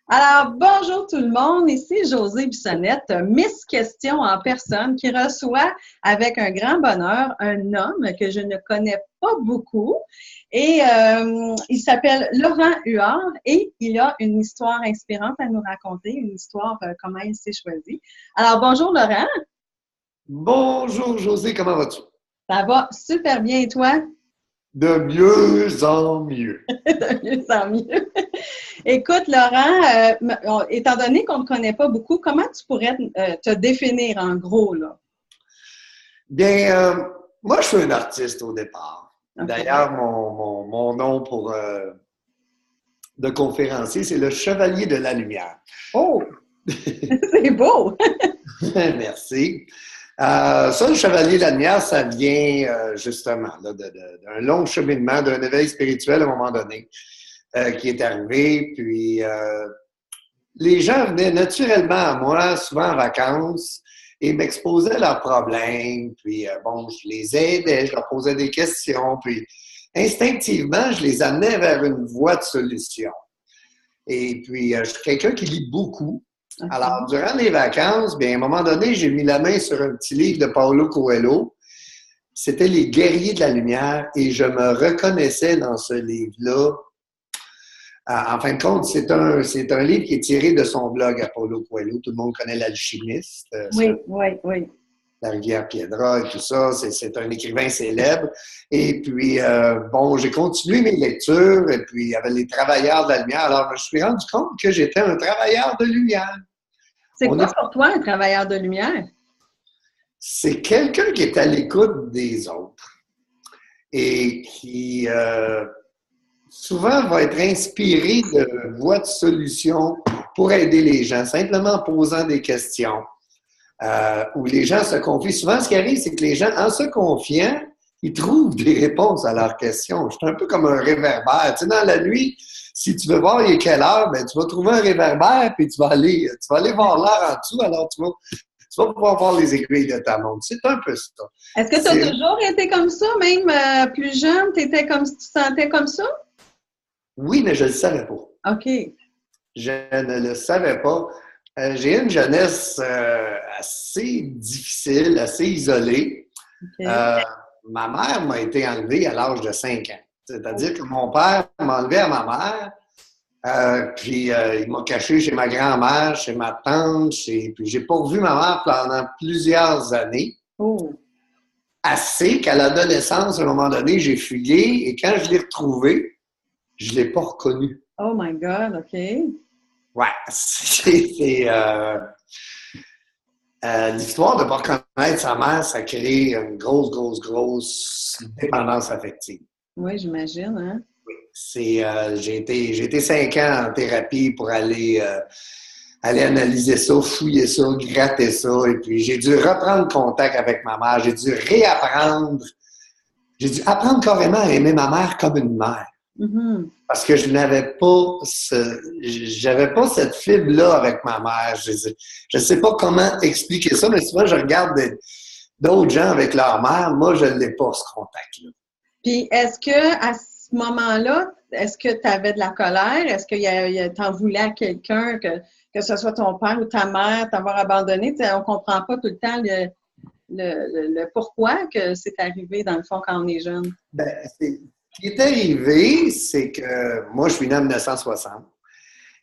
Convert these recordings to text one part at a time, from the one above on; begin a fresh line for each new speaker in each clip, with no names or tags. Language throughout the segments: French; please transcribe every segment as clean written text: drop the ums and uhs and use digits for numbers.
Alors, bonjour tout le monde, ici Josée Bissonnette, Miss Question en personne, qui reçoit avec un grand bonheur un homme que je ne connais pas beaucoup. Et il s'appelle Laurent Huard et il a une histoire inspirante à nous raconter, une histoire comment il s'est choisi. Alors, bonjour Laurent.
Bonjour José, comment vas-tu?
Ça va super bien et toi?
De mieux en mieux.
De mieux en mieux. Écoute, Laurent, étant donné qu'on ne te connaît pas beaucoup, comment tu pourrais te définir en gros, là?
Bien, moi je suis un artiste au départ.
Okay.
D'ailleurs, mon nom de conférencier, c'est le Chevalier de la Lumière.
Oh! C'est beau!
Merci. Ça, le Chevalier de la Lumière, ça vient justement d'un long cheminement, d'un éveil spirituel à un moment donné qui est arrivé. Puis les gens venaient naturellement à moi, souvent en vacances, et m'exposaient leurs problèmes. Puis bon, je les aidais, je leur posais des questions. Puis instinctivement, je les amenais vers une voie de solution. Et puis, je suis quelqu'un qui lit beaucoup.
Okay.
Alors, durant les vacances, bien, à un moment donné, j'ai mis la main sur un petit livre de Paulo Coelho. C'était Les Guerriers de la Lumière et je me reconnaissais dans ce livre-là. En fin de compte, c'est un livre qui est tiré de son blog à Paulo Coelho. Tout le monde connaît l'alchimiste.
Oui.
La rivière Piedra et tout ça. C'est un écrivain célèbre. Et puis, bon, j'ai continué mes lectures et puis il y avait les travailleurs de la lumière. Alors, je me suis rendu compte que j'étais un travailleur de lumière.
C'est quoi pour toi un travailleur de lumière?
C'est quelqu'un qui est à l'écoute des autres et qui souvent va être inspiré de voies de solutions pour aider les gens, simplement en posant des questions. Où les gens se confient. Souvent, ce qui arrive, c'est que les gens, en se confiant, ils trouvent des réponses à leurs questions. Je suis un peu comme un réverbère. Tu sais, dans la nuit, si tu veux voir il est quelle heure, ben, tu vas trouver un réverbère puis tu vas aller voir l'heure en dessous, alors tu vas pouvoir voir les aiguilles de ta montre. C'est un peu ça.
Est-ce que tu as toujours été comme ça, même plus jeune, tu te sentais comme ça?
Oui, mais je ne le savais pas.
OK.
Je ne le savais pas. J'ai une jeunesse assez difficile, assez isolée.
Okay.
Ma mère m'a été enlevée à l'âge de 5 ans. C'est-à-dire que mon père m'a enlevé à ma mère, puis il m'a caché chez ma grand-mère, chez ma tante, puis j'ai pas revu ma mère pendant plusieurs années.
Oh.
Assez qu'à l'adolescence, à un moment donné, j'ai fugué et quand je l'ai retrouvée, je l'ai pas reconnue.
Oh my God, OK.
Ouais, c'est l'histoire de ne pas reconnaître sa mère, ça crée une grosse dépendance affective.
Oui, j'imagine, hein?
Oui. J'ai été 5 ans en thérapie pour aller analyser ça, fouiller ça, gratter ça. Et puis, j'ai dû reprendre contact avec ma mère. J'ai dû réapprendre. J'ai dû apprendre carrément à aimer ma mère comme une mère.
Mm-hmm.
Parce que je n'avais pas j'avais pas cette fibre-là avec ma mère. Je sais pas comment expliquer ça, mais souvent je regarde d'autres gens avec leur mère. Moi, je ne l'ai pas, ce contact-là.
Puis, est-ce que à ce moment-là, est-ce que tu avais de la colère? Est-ce que t'en voulais à quelqu'un, que ce soit ton père ou ta mère, t'avoir abandonné? On ne comprend pas tout le temps le pourquoi que c'est arrivé, dans le fond, quand on est jeune.
Ben, ce qui est arrivé, c'est que moi, je suis né en 1960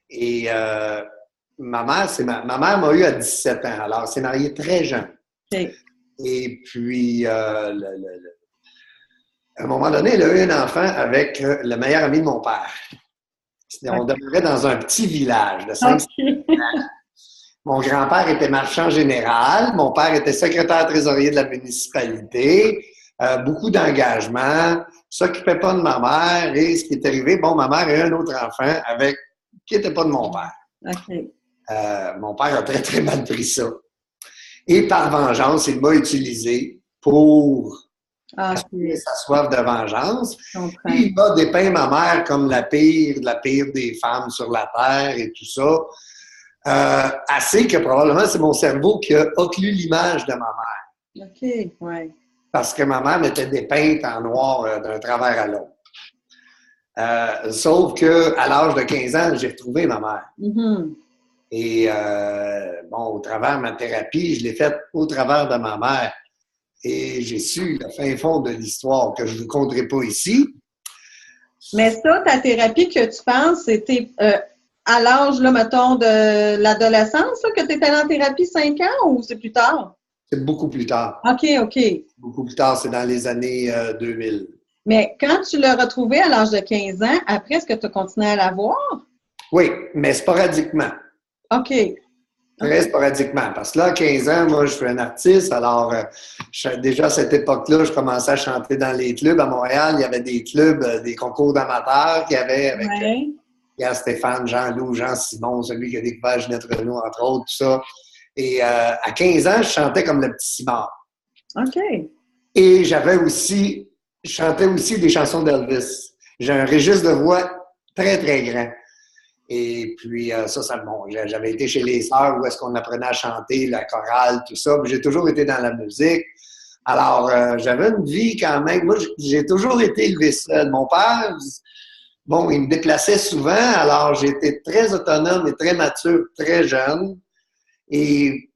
et ma mère m'a eu à 17 ans. Alors, elle s'est mariée très jeune.
Okay.
Et puis, à un moment donné, elle a eu un enfant avec le meilleur ami de mon père. On demeurait dans un petit village de 5 habitants. Mon grand-père était marchand général. Mon père était secrétaire trésorier de la municipalité. Beaucoup d'engagement. S'occupait pas de ma mère. Et ce qui est arrivé, bon, ma mère a eu un autre enfant qui n'était pas de mon père.
Okay.
Mon père a très, très mal pris ça. Et par vengeance, il m'a utilisé pour assurer sa soif de vengeance. Puis il m'a dépeint ma mère comme la pire des femmes sur la terre et tout ça. Assez que probablement c'est mon cerveau qui a occlu l'image de ma mère.
OK, ouais.
Parce que ma mère m'était dépeinte en noir d'un travers à l'autre. Sauf qu'à l'âge de 15 ans, j'ai retrouvé ma mère.
Mhm.
Et bon, au travers de ma thérapie, je l'ai faite au travers de ma mère. Et j'ai su le fin fond de l'histoire que je ne vous conterai pas ici.
Mais ça, ta thérapie que tu penses, c'était à l'âge, là, mettons, de l'adolescence, là, que tu étais allé en thérapie 5 ans ou c'est plus tard?
C'est beaucoup plus tard.
OK, OK.
Beaucoup plus tard, c'est dans les années 2000.
Mais quand tu l'as retrouvé à l'âge de 15 ans, après, est-ce que tu as continué à la voir?
Oui, mais sporadiquement.
OK.
Très sporadiquement. Parce que là, à 15 ans, moi, je suis un artiste. Alors, déjà à cette époque-là, je commençais à chanter dans les clubs. À Montréal, il y avait des clubs, des concours d'amateurs qu'il y avait avec
Ouais.
Stéphane, Jean-Loup, Jean-Simon, celui qui a découvert Ginette Renault, entre autres, tout ça. Et à 15 ans, je chantais comme le petit Simard.
OK.
Et je chantais aussi des chansons d'Elvis. J'ai un registre de voix très, très grand. Et puis, bon, j'avais été chez les sœurs où est-ce qu'on apprenait à chanter, la chorale, tout ça. Puis j'ai toujours été dans la musique. Alors, j'avais une vie quand même. Moi, j'ai toujours été élevé seul. Mon père, bon, il me déplaçait souvent. Alors, j'ai été très autonome et très mature, très jeune. Et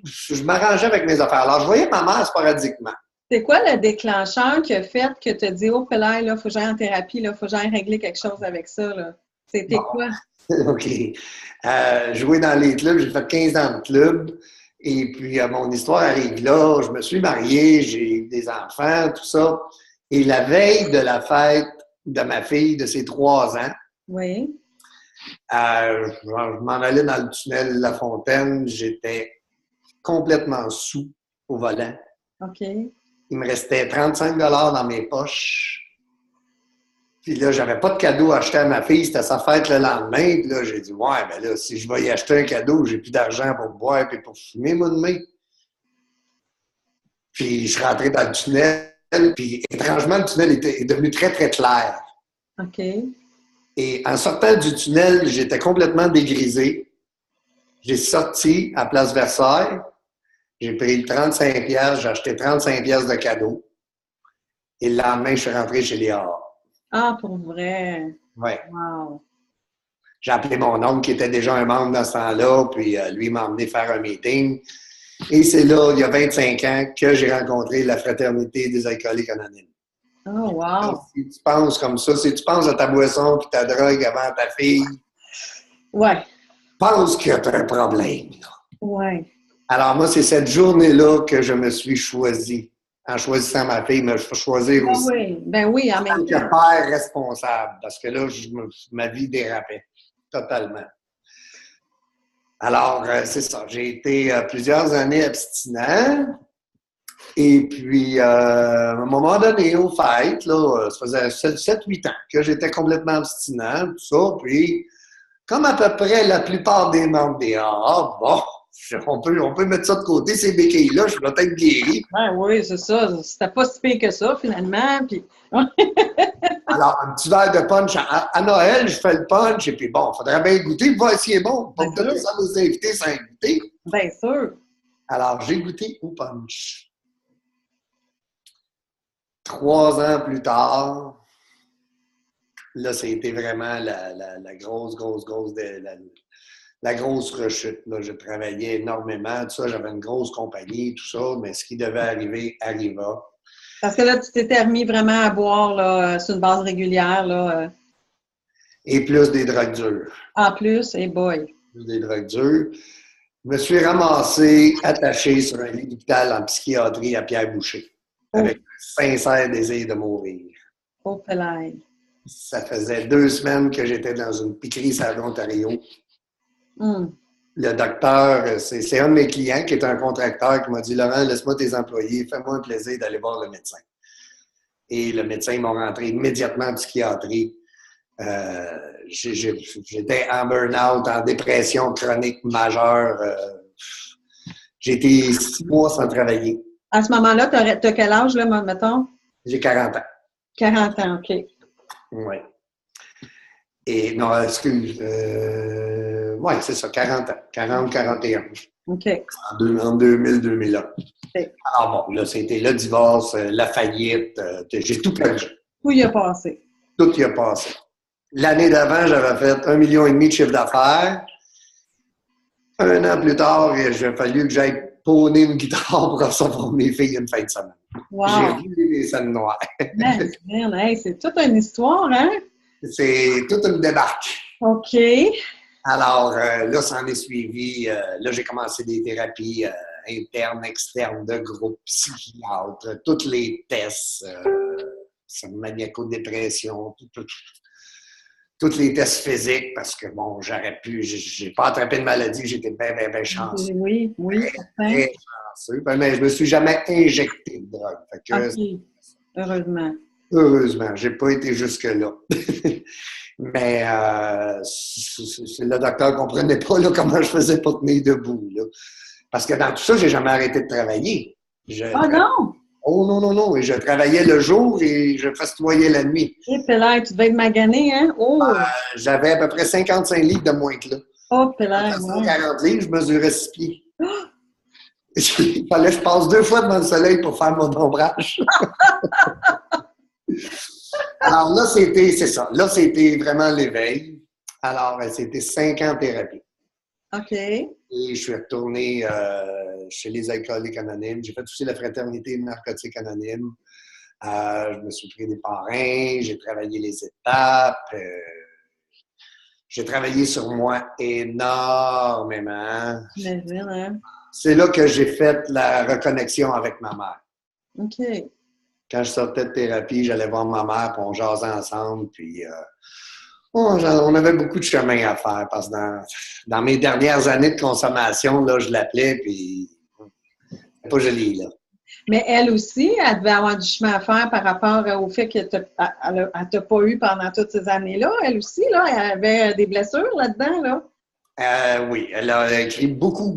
je m'arrangeais avec mes affaires. Alors, je voyais ma mère sporadiquement.
C'est quoi le déclencheur qui a fait que tu as dit, oh, Pelaye, là, faut que j'aille en thérapie, là, faut que j'aille régler quelque chose avec ça, là? C'était
Bon,
quoi?
OK. Jouer dans les clubs, j'ai fait 15 ans de club. Et puis, mon histoire arrive là. Je me suis marié, j'ai eu des enfants, tout ça. Et la veille de la fête de ma fille, de ses 3 ans,
Oui.
je m'en allais dans le tunnel La Fontaine. J'étais complètement sous au volant.
OK.
Il me restait 35 dans mes poches. Puis là, j'avais pas de cadeau à acheter à ma fille, c'était sa fête le lendemain. Puis là, j'ai dit, ouais, ben là, si je vais y acheter un cadeau, j'ai plus d'argent pour boire et pour fumer, moi, demain. Puis je suis rentré dans le tunnel, puis étrangement, le tunnel est devenu très, très clair.
OK.
Et en sortant du tunnel, j'étais complètement dégrisé. J'ai sorti à Place Versailles, j'ai pris 35 pièces, j'ai acheté 35 pièces de cadeaux. Et le lendemain, je suis rentré chez Léa.
Ah, pour vrai.
Ouais.
Wow.
J'ai appelé mon oncle qui était déjà un membre dans ce temps-là, puis lui m'a emmené faire un meeting. Et c'est là, il y a 25 ans, que j'ai rencontré la Fraternité des alcooliques anonymes.
Oh, wow.
Si tu penses comme ça, si tu penses à ta boisson puis ta drogue avant ta fille,
Ouais.
pense que tu as un problème.
Ouais.
Alors moi, c'est cette journée-là que je me suis choisi. En choisissant ma fille, mais je vais choisir
Ben
aussi
oui. Ben oui, en
en
même
tant que
temps.
père responsable, parce que là, ma vie dérapait totalement. Alors, c'est ça. J'ai été plusieurs années abstinent. Et puis, à un moment donné, au fait, là, ça faisait 7-8 ans que j'étais complètement abstinent, tout ça. Puis, comme à peu près la plupart des membres des AA, bon, on peut mettre ça de côté, ces béquilles-là, je suis peut-être guéri.
Ben oui, c'est ça. C'était pas si pire que ça, finalement. Puis...
Alors, un petit verre de punch. À Noël, je fais le punch, et puis bon, il faudrait bien goûter, voir si c'est bon. Pas me donner ça à nos invités sans goûter.
Bien sûr.
Alors, j'ai goûté au punch. 3 ans plus tard, là, ça a été vraiment la grosse la grosse rechute. Là, je travaillais énormément, tout ça, j'avais une grosse compagnie, tout ça, mais ce qui devait arriver arriva.
Parce que là, tu t'étais remis vraiment à boire là, sur une base régulière. Là,
Et plus des drogues dures.
En plus, et boy.
Plus des drogues dures. Je me suis ramassé, attaché sur un lit d'hôpital en psychiatrie à Pierre-Boucher, avec un sincère désir de mourir.
Oh, Pelaye.
Ça faisait 2 semaines que j'étais dans une piquerie à l'Ontario. Le docteur, c'est un de mes clients qui est un contracteur qui m'a dit « Laurent, laisse-moi tes employés, fais-moi un plaisir d'aller voir le médecin. » Et le médecin m'a rentré immédiatement en psychiatrie. J'étais en burn-out, en dépression chronique majeure. J'ai été 6 mois sans travailler.
À ce moment-là, t'as quel âge, là, mettons?
J'ai 40 ans.
40 ans, OK.
Oui. Et non, excuse. Oui, c'est ça, 40 ans. 40-41.
OK.
En 2000-2001.
Okay.
Alors bon, là, c'était le divorce, la faillite. J'ai tout perdu.
Tout y a passé.
tout y a passé. L'année d'avant, j'avais fait 1,5 million de chiffre d'affaires. Un an plus tard, il a fallu que j'aille pôner une guitare pour recevoir mes filles une fin de semaine.
Wow!
J'ai roulé les scènes noires.
Hey, c'est toute une histoire, hein?
C'est toute une débarque.
OK.
Alors, là, ça en est suivi. Là, j'ai commencé des thérapies internes, externes, de groupe, psychiatre, tous les tests, maniaco-dépression, tous les tests physiques, parce que, bon, j'aurais pu, j'ai pas attrapé de maladie, j'étais bien chanceux.
Oui, certain.
Très chanceux. Mais je me suis jamais injecté de drogue. Fait que,
OK. Heureusement.
heureusement, j'ai pas été jusque-là. Mais le docteur ne comprenait pas là, comment je faisais pour tenir debout. Là. Parce que dans tout ça, j'ai jamais arrêté de travailler.
Non!
Oh non. Et je travaillais le jour et je festoyais la nuit.
Et Pélaire, tu devais être magané, hein? Oh!
J'avais à peu près 55 livres de moins que là.
Oh, Pélaire,
140 livres, je mesurais 6 pieds. Il fallait que je passe 2 fois devant le soleil pour faire mon ombrage. Alors là, c'est ça. Là, c'était vraiment l'éveil. Alors, c'était 5 ans de thérapie.
OK.
Et je suis retourné chez les alcooliques anonymes. J'ai fait aussi la fraternité narcotique anonyme. Je me suis pris des parrains, j'ai travaillé les étapes. J'ai travaillé sur moi énormément.
J'imagine, hein?
C'est là que j'ai fait la reconnexion avec ma mère.
OK.
Quand je sortais de thérapie, j'allais voir ma mère, puis on jasait ensemble, puis on avait beaucoup de chemin à faire, parce que dans mes dernières années de consommation, là, je l'appelais, puis c'est pas joli, là.
Mais elle aussi, elle devait avoir du chemin à faire par rapport au fait qu'elle ne t'a pas eu pendant toutes ces années-là. Elle aussi, là, elle avait des blessures là-dedans, là.
Oui, elle a écrit beaucoup,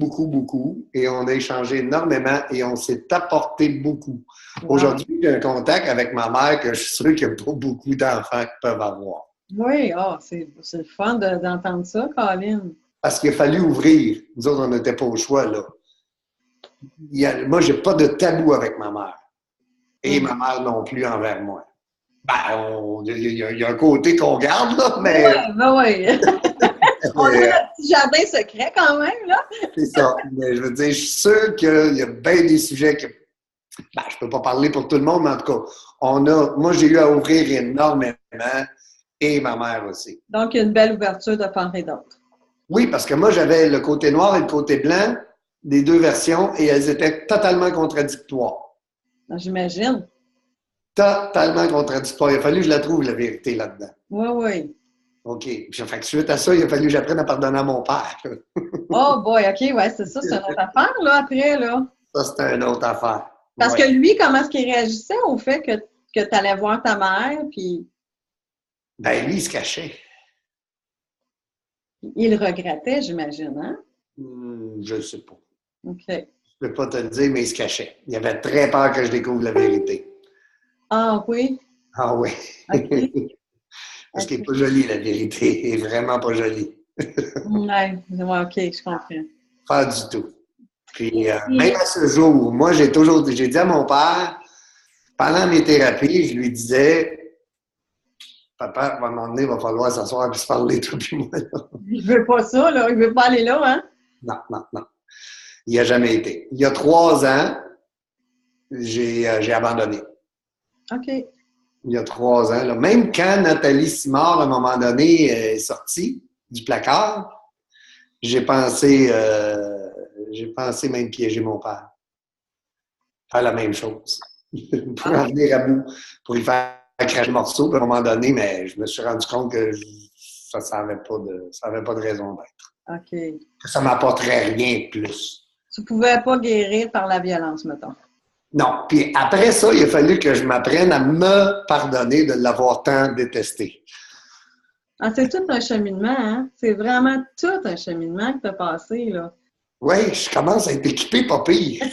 et on a échangé énormément, et on s'est apporté beaucoup. Wow. Aujourd'hui, j'ai un contact avec ma mère que je suis sûr qu'il n'y a pas beaucoup d'enfants qui peuvent avoir.
Oui, c'est le fun d'entendre ça, Colin.
Parce qu'il a fallu ouvrir. Nous autres, on n'était pas au choix, là. Moi, j'ai pas de tabou avec ma mère. Et ma mère non plus envers moi. Ben, il y a un côté qu'on garde, là, mais...
Oui. On a notre petit jardin secret quand même, là.
C'est ça. Mais je veux dire, je suis sûr qu'il y a bien des sujets que... Ben, je peux pas parler pour tout le monde, mais en tout cas, moi, j'ai eu à ouvrir énormément, et ma mère aussi.
Donc, il y a une belle ouverture de part et d'autre.
Oui, parce que moi, j'avais le côté noir et le côté blanc des deux versions, et elles étaient totalement contradictoires.
J'imagine.
Totalement contradictoires. Il a fallu que je la trouve, la vérité, là-dedans.
Oui.
OK. Puis, fait que suite à ça, il a fallu que j'apprenne à pardonner à mon père.
Oh boy, OK, ouais, c'est ça, c'est une autre affaire, là, après, là.
Ça, c'était une autre affaire.
Parce que lui, comment est-ce qu'il réagissait au fait que tu allais voir ta mère, puis...
Ben, lui, il se cachait.
Il regrettait, j'imagine, hein?
Je ne sais pas.
OK.
Je ne peux pas te le dire, mais il se cachait. Il avait très peur que je découvre la vérité.
Ah oui?
Ah oui.
OK.
Parce qu'elle n'est pas jolie, la vérité. Elle n'est vraiment pas jolie.
Ouais, OK, je comprends.
Pas du tout. Puis, même à ce jour, moi, j'ai dit à mon père, pendant mes thérapies, je lui disais, papa, à un moment donné, il va falloir s'asseoir et se parler, toi et moi. Là.
Il veut pas ça, là. Il veut pas aller là, hein?
Non. Il n'y a jamais été. Il y a 3 ans, j'ai abandonné.
OK.
Il y a 3 ans. Là. Même quand Nathalie Simard, à un moment donné, est sortie du placard, j'ai pensé même piéger mon père. Faire la même chose. Pour en venir à bout. Pour lui faire cracher le morceau, puis à un moment donné, mais je me suis rendu compte que ça n'avait pas de raison d'être.
OK.
Que ça ne m'apporterait rien de plus.
Tu ne pouvais pas guérir par la violence, mettons.
Non. Puis après ça, il a fallu que je m'apprenne à me pardonner de l'avoir tant détesté.
Ah, c'est tout un cheminement, hein? C'est vraiment tout un cheminement que tu as passé, là.
Oui, je commence à être équipé, pas pire.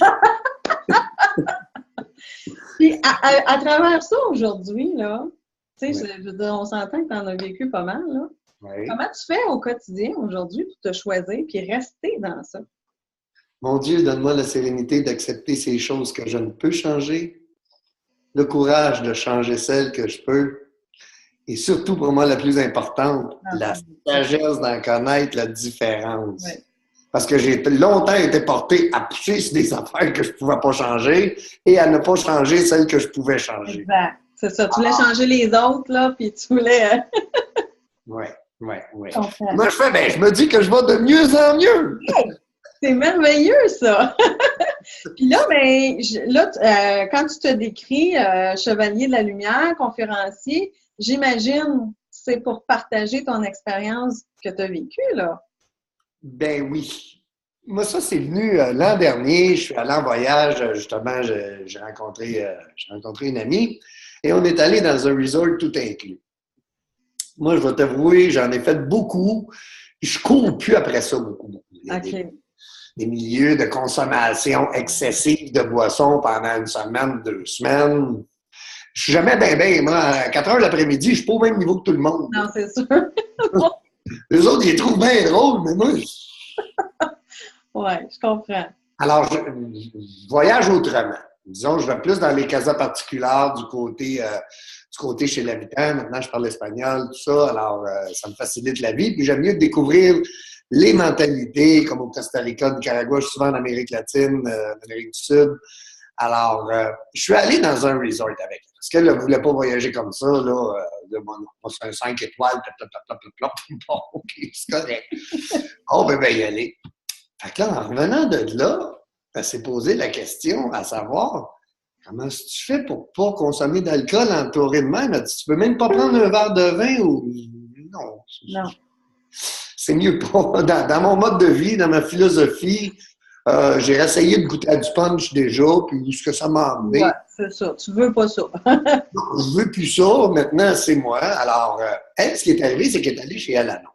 Puis, à travers ça, aujourd'hui, là, tu sais, je veux dire, on s'entend que tu en as vécu pas mal, là.
Oui.
Comment tu fais au quotidien, aujourd'hui, pour te choisir puis rester dans ça?
Mon Dieu, donne-moi la sérénité d'accepter ces choses que je ne peux changer, le courage de changer celles que je peux Et surtout, pour moi, la plus importante,
Ah,
la
c'est-
sagesse d'en connaître la différence.
ouais.
Parce que j'ai longtemps été porté à pousser sur des affaires que je ne pouvais pas changer et à ne pas changer celles que je pouvais changer.
Exact. C'est ça. Tu voulais changer les autres, là, puis tu voulais.
Oui, oui, oui.
Je comprends.
Moi, je me dis que je vais de mieux en mieux.
C'est merveilleux, ça! Puis là, ben, quand tu te décris chevalier de la lumière, conférencier, j'imagine c'est pour partager ton expérience que tu as vécue, là.
Ben oui. Moi, ça, c'est venu l'an dernier. Je suis allé en voyage, justement, j'ai rencontré une amie et on est allé dans un resort tout inclus. Moi, je vais t'avouer, j'en ai fait beaucoup. Je cours plus après ça beaucoup. Il y a
OK.
des milieux de consommation excessive de boissons pendant une semaine, 2 semaines. Je suis jamais bien. Moi, à 4 heures l'après-midi, je suis pas au même niveau que tout le monde.
Non, c'est sûr.
Les autres, ils les trouvent bien drôles, mais moi,
Oui, je comprends.
alors, je voyage autrement. Disons, je vais plus dans les casas particulières du côté chez l'habitant. Maintenant, je parle espagnol, tout ça. Alors, ça me facilite la vie. Puis, j'aime mieux découvrir les mentalités, comme au Costa Rica, au Nicaragua. Je suis souvent en Amérique latine, en Amérique du Sud. Alors, je suis allé dans un resort avec elle. Parce qu'elle ne voulait pas voyager comme ça. Là, moi, c'est un 5 étoiles. Bon, OK, c'est correct. On peut bien y aller. Fait que là, en revenant de là, elle s'est posé la question à savoir comment est-ce que tu fais pour ne pas consommer d'alcool entouré de même? Elle dit, tu peux même pas prendre un verre de vin ou. Non.
Non.
C'est mieux pas. Dans mon mode de vie, dans ma philosophie, j'ai essayé de goûter à du punch déjà, puis ce que ça m'a amené.
Ouais, c'est ça. Tu veux pas ça.
Je veux plus ça, maintenant c'est moi. Alors, elle, ce qui est arrivé, c'est qu'elle est allée chez Alanon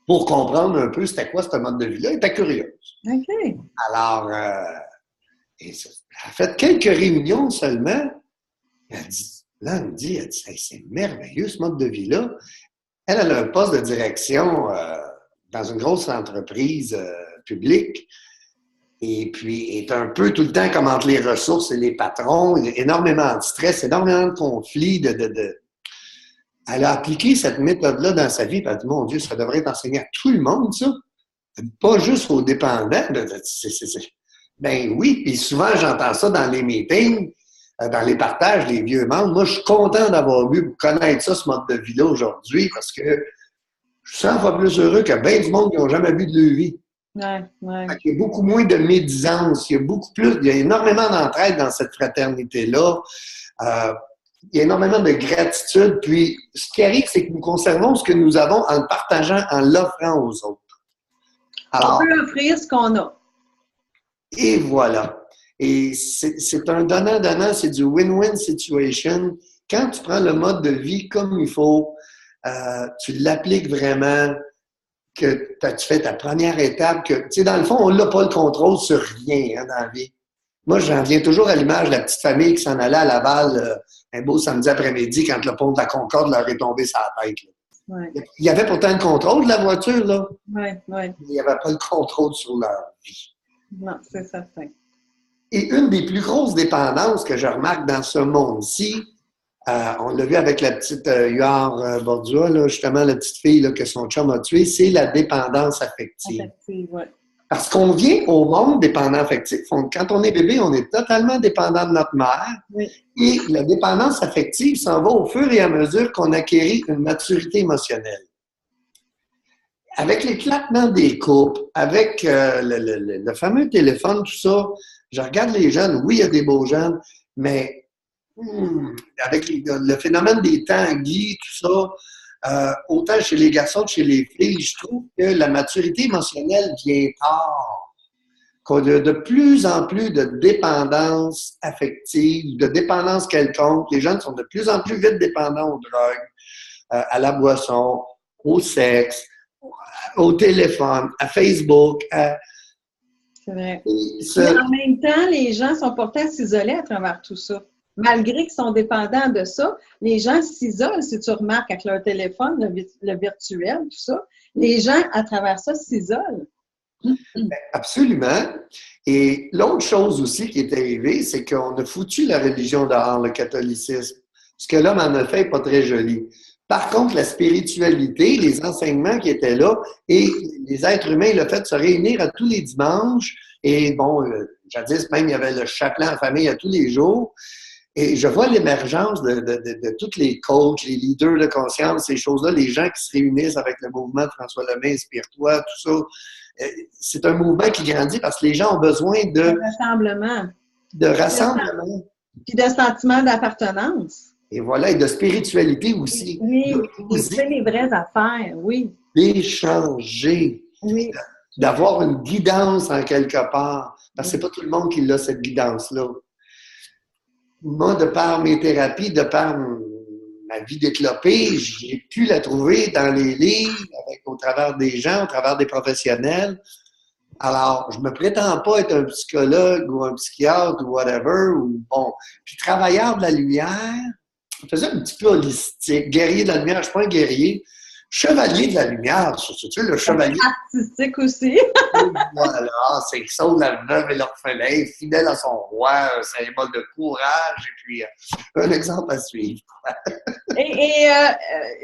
pour comprendre un peu c'était quoi ce mode de vie-là. Elle était curieuse.
OK.
Alors, elle a fait quelques réunions seulement. Elle me dit, hey, c'est merveilleux ce mode de vie-là. Elle a un poste de direction dans une grosse entreprise publique. Et puis, est un peu tout le temps comme entre les ressources et les patrons. Il y a énormément de stress, énormément de conflits. Elle a appliqué cette méthode-là dans sa vie. Puis elle a dit, mon Dieu, ça devrait être enseigné à tout le monde, ça. Pas juste aux dépendants. Ben oui, puis souvent, j'entends ça dans les meetings, dans les partages, les vieux membres. Moi, je suis content d'avoir vu, connaître ça, ce mode de vie-là aujourd'hui, parce que je suis 100 fois plus heureux que bien du monde qui n'ont jamais vu de leur vie.
Ouais, ouais.
Il y a beaucoup moins de médisance, il y a énormément d'entraide dans cette fraternité-là. Il y a énormément de gratitude. Puis, ce qui arrive, c'est que nous conservons ce que nous avons en le partageant, en l'offrant aux autres. Alors,
On peut offrir ce qu'on a.
et voilà. Et c'est un donnant-donnant, c'est du win-win situation. Quand tu prends le mode de vie comme il faut, tu l'appliques vraiment, que tu fais ta première étape, que, tu sais, dans le fond, on n'a pas le contrôle sur rien dans la vie. Moi, j'en viens toujours à l'image de la petite famille qui s'en allait à Laval un beau samedi après-midi quand le pont de la Concorde leur est tombé sur la tête.
Ouais.
Il y avait pourtant le contrôle de la voiture, là.
Ouais, ouais.
Mais il n'y avait pas le contrôle sur leur vie.
Non, c'est certain.
Et une des plus grosses dépendances que je remarque dans ce monde-ci, on l'a vu avec la petite Huard Bordua, là, justement, la petite fille là, que son chum a tuée, c'est la dépendance affective.
Affective, ouais.
Parce qu'on vient au monde dépendant affectif. Quand on est bébé, on est totalement dépendant de notre mère.
Oui.
Et la dépendance affective s'en va au fur et à mesure qu'on acquérit une maturité émotionnelle. Avec l'éclatement des couples, avec le fameux téléphone, tout ça, je regarde les jeunes. Oui, il y a des beaux jeunes, mais avec le phénomène des tanguis, tout ça, autant chez les garçons que chez les filles, je trouve que la maturité émotionnelle vient tard. Qu'on a de plus en plus de dépendance affective, de dépendance quelconque. Les jeunes sont de plus en plus vite dépendants aux drogues, à la boisson, au sexe, au téléphone, à Facebook.
C'est vrai. Mais en même temps, les gens sont portés à s'isoler à travers tout ça. Malgré qu'ils sont dépendants de ça, les gens s'isolent, si tu remarques, avec leur téléphone, le virtuel, tout ça. Les gens, à travers ça, s'isolent.
Absolument. Et l'autre chose aussi qui est arrivée, c'est qu'on a foutu la religion dehors, le catholicisme. Ce que l'homme en a fait n'est pas très joli. Par contre, la spiritualité, les enseignements qui étaient là et les êtres humains, le fait de se réunir à tous les dimanches, et bon, jadis même, il y avait le chapelet en famille à tous les jours, et je vois l'émergence de tous les coachs, les leaders de conscience, ces choses-là, les gens qui se réunissent avec le mouvement de François Lemay, Inspire-toi, tout ça. C'est un mouvement qui grandit parce que les gens ont besoin de
rassemblement.
De rassemblement.
Puis de sentiment d'appartenance.
Et voilà, et de spiritualité aussi.
Oui, c'est les vraies affaires, oui.
D'échanger.
Oui.
D'avoir une guidance en quelque part. Parce que c'est pas tout le monde qui a cette guidance-là. Moi, de par mes thérapies, de par ma vie développée, j'ai pu la trouver dans les livres, au travers des gens, au travers des professionnels. Alors, je me prétends pas être un psychologue ou un psychiatre ou whatever, ou bon. Puis travailleur de la lumière, je faisais un petit peu holistique. Guerrier de la lumière, je suis pas un guerrier. Chevalier de la lumière, c'est-tu le chevalier?
Artistique aussi.
Voilà, c'est ça, la veuve et l'orphelin, fidèle à son roi, un symbole de courage, et puis un exemple à suivre.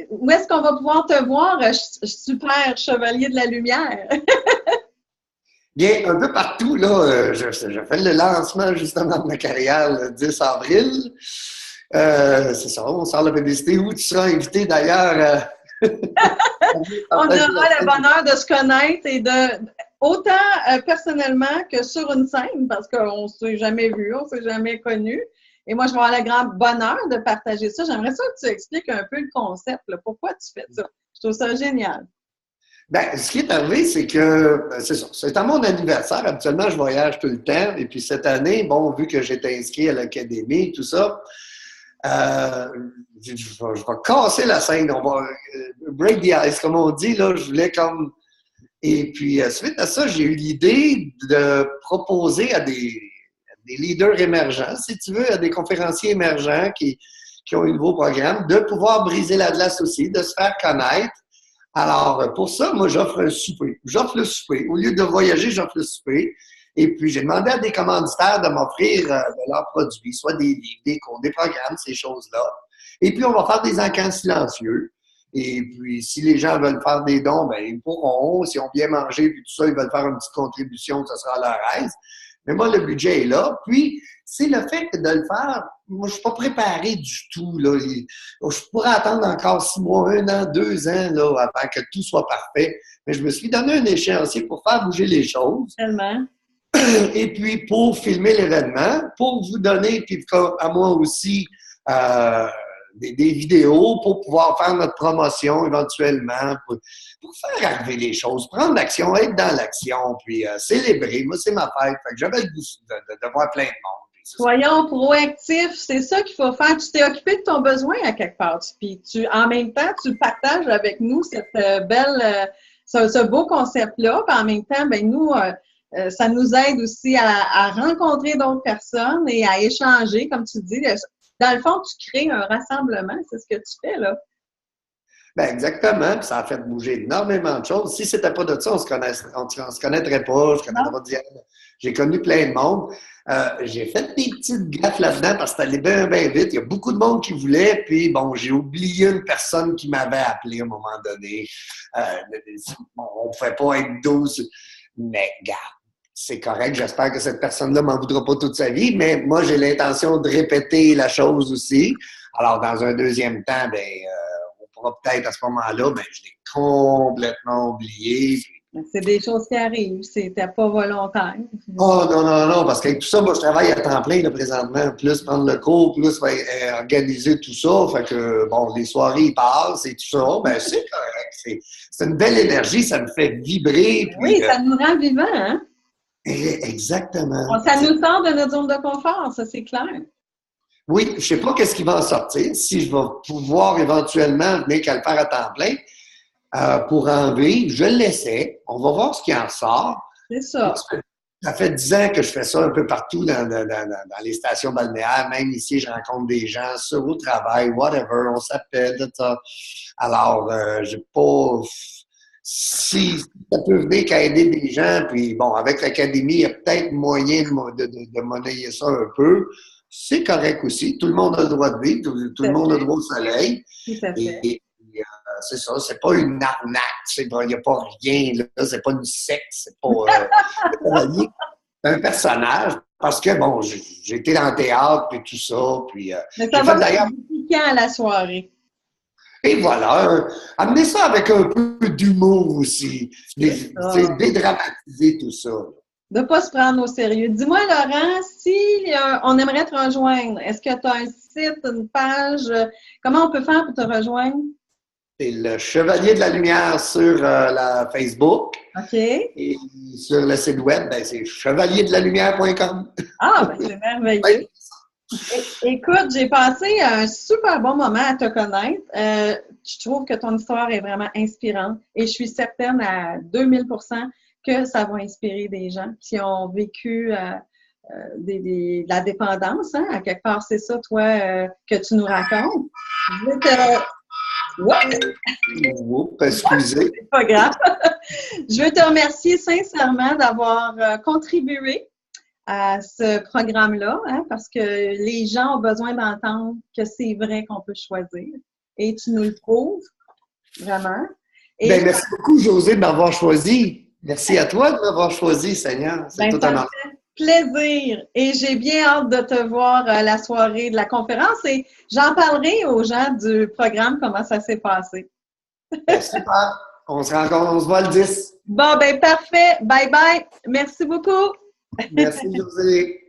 Où est-ce qu'on va pouvoir te voir, super chevalier de la lumière?
Bien, un peu partout, là, je fais le lancement justement de ma carrière le 10 avril. C'est ça, on sort la publicité où tu seras invité d'ailleurs.
On aura le bonheur de se connaître et de, autant personnellement que sur une scène, parce qu'on ne s'est jamais vu, on ne s'est jamais connu. Et moi, je vais avoir le grand bonheur de partager ça. J'aimerais ça que tu expliques un peu le concept, là, pourquoi tu fais ça. Je trouve ça génial.
Bien, ce qui est arrivé, c'est que, c'est ça, c'est à mon anniversaire. Habituellement, je voyage tout le temps. Et puis cette année, bon, vu que j'étais inscrit à l'académie, tout ça, je vais casser la scène. On va break the ice, comme on dit, là. Je voulais comme... Et puis, suite à ça, j'ai eu l'idée de proposer à des leaders émergents, si tu veux, à des conférenciers émergents qui ont un nouveau programme, de pouvoir briser la glace aussi, de se faire connaître. Alors, pour ça, moi, j'offre un souper. J'offre le souper. Au lieu de voyager, j'offre le souper. Et puis, j'ai demandé à des commanditaires de m'offrir de leurs produits, soit des livres, des cours, des programmes, ces choses-là. Et puis, on va faire des encans silencieux. Et puis, si les gens veulent faire des dons, bien, ils pourront. S'ils ont bien mangé, puis tout ça, ils veulent faire une petite contribution, ça sera à leur aise. Mais moi, le budget est là. Puis, c'est le fait de le faire. Moi, je ne suis pas préparé du tout, là. Je pourrais attendre encore 6 mois, 1 an, 2 ans, là, avant que tout soit parfait. Mais je me suis donné un échéancier pour faire bouger les choses.
Tellement.
Et puis, pour filmer l'événement, pour vous donner, puis à moi aussi, des vidéos pour pouvoir faire notre promotion éventuellement, pour faire arriver les choses, prendre l'action, être dans l'action, puis célébrer. Moi, c'est ma fête. Fait que j'avais le goût de voir plein de monde.
Soyons proactifs, c'est ça qu'il faut faire. Tu t'es occupé de ton besoin à quelque part. Puis en même temps, tu partages avec nous cette belle, ce beau concept-là. Puis en même temps, ben nous, ça nous aide aussi à rencontrer d'autres personnes et à échanger, comme tu dis. Dans le fond, tu crées un rassemblement, c'est ce que tu fais, là.
Ben exactement, puis ça a fait bouger énormément de choses. Si c'était pas de ça, on se connaîtrait pas, je connaîtrais pas Diane. J'ai connu plein de monde. J'ai fait des petites gaffes là-dedans parce que ça allait bien, bien vite. Il y a beaucoup de monde qui voulait, puis bon, j'ai oublié une personne qui m'avait appelé à un moment donné. On ne pouvait pas être 12, mais regarde, c'est correct. J'espère que cette personne-là m'en voudra pas toute sa vie, mais moi, j'ai l'intention de répéter la chose aussi. Alors, dans un deuxième temps, ben, on pourra peut-être à ce moment-là, ben, je l'ai complètement oublié.
C'est des choses qui arrivent, c'était pas volontaire.
Oh non, parce qu'avec tout ça, moi, je travaille à temps plein là, présentement. Plus prendre le cours, plus organiser tout ça. Fait que, bon, les soirées passent et tout ça. Ben, c'est correct. C'est une belle énergie, ça me fait vibrer. Puis,
oui, ça nous rend vivants, hein?
Exactement.
Ça nous sort de notre zone de confort, ça, c'est clair.
Oui, je sais pas qu'est-ce qui va en sortir, si je vais pouvoir éventuellement venir qu'à le faire à temps plein pour en vivre. Je l'essaie. On va voir ce qui en sort.
C'est ça.
Ça fait 10 ans que je fais ça un peu partout dans les stations balnéaires. Même ici, je rencontre des gens au travail, whatever, on s'appelle, tout ça. Alors, j'ai pas... Si ça peut venir qu'à aider des gens, puis bon, avec l'académie, il y a peut-être moyen de monnayer ça un peu. c'est correct aussi. Tout le monde a le droit de vivre, tout le monde a le droit au soleil.
Tout à fait.
C'est ça, c'est pas une arnaque, il n'y a pas rien, là, c'est pas une secte, c'est pas un personnage. Parce que, bon, j'ai été dans le théâtre et tout ça, puis
Mais ça va être piquant à la soirée.
Et voilà, amener ça avec un peu d'humour aussi, dédramatiser tout ça.
De ne pas se prendre au sérieux. Dis-moi, Laurent, si on aimerait te rejoindre, est-ce que tu as un site, une page? Comment on peut faire pour te rejoindre?
C'est le Chevalier de la Lumière sur la Facebook.
OK.
Et sur le site web, c'est chevalierdelumière.com.
Ah, ben c'est merveilleux. Écoute, j'ai passé un super bon moment à te connaître. Je trouve que ton histoire est vraiment inspirante et je suis certaine à 2000% que ça va inspirer des gens qui ont vécu de la dépendance. Hein? À quelque part, c'est ça, toi, que tu nous racontes. Je veux te...
Oups, excusez.
C'est pas grave. Je veux te remercier sincèrement d'avoir contribué à ce programme-là, hein, parce que les gens ont besoin d'entendre que c'est vrai qu'on peut choisir. Et tu nous le prouves, vraiment. Et
merci beaucoup, Josée, de m'avoir choisi. Merci à toi de m'avoir choisi, Seigneur. C'est tout un honneur.
Plaisir. Et j'ai bien hâte de te voir à la soirée de la conférence et j'en parlerai aux gens du programme, comment ça s'est passé.
Super. On se voit le 10.
Bon, ben parfait. Bye bye. Merci beaucoup.
Merci, Josée.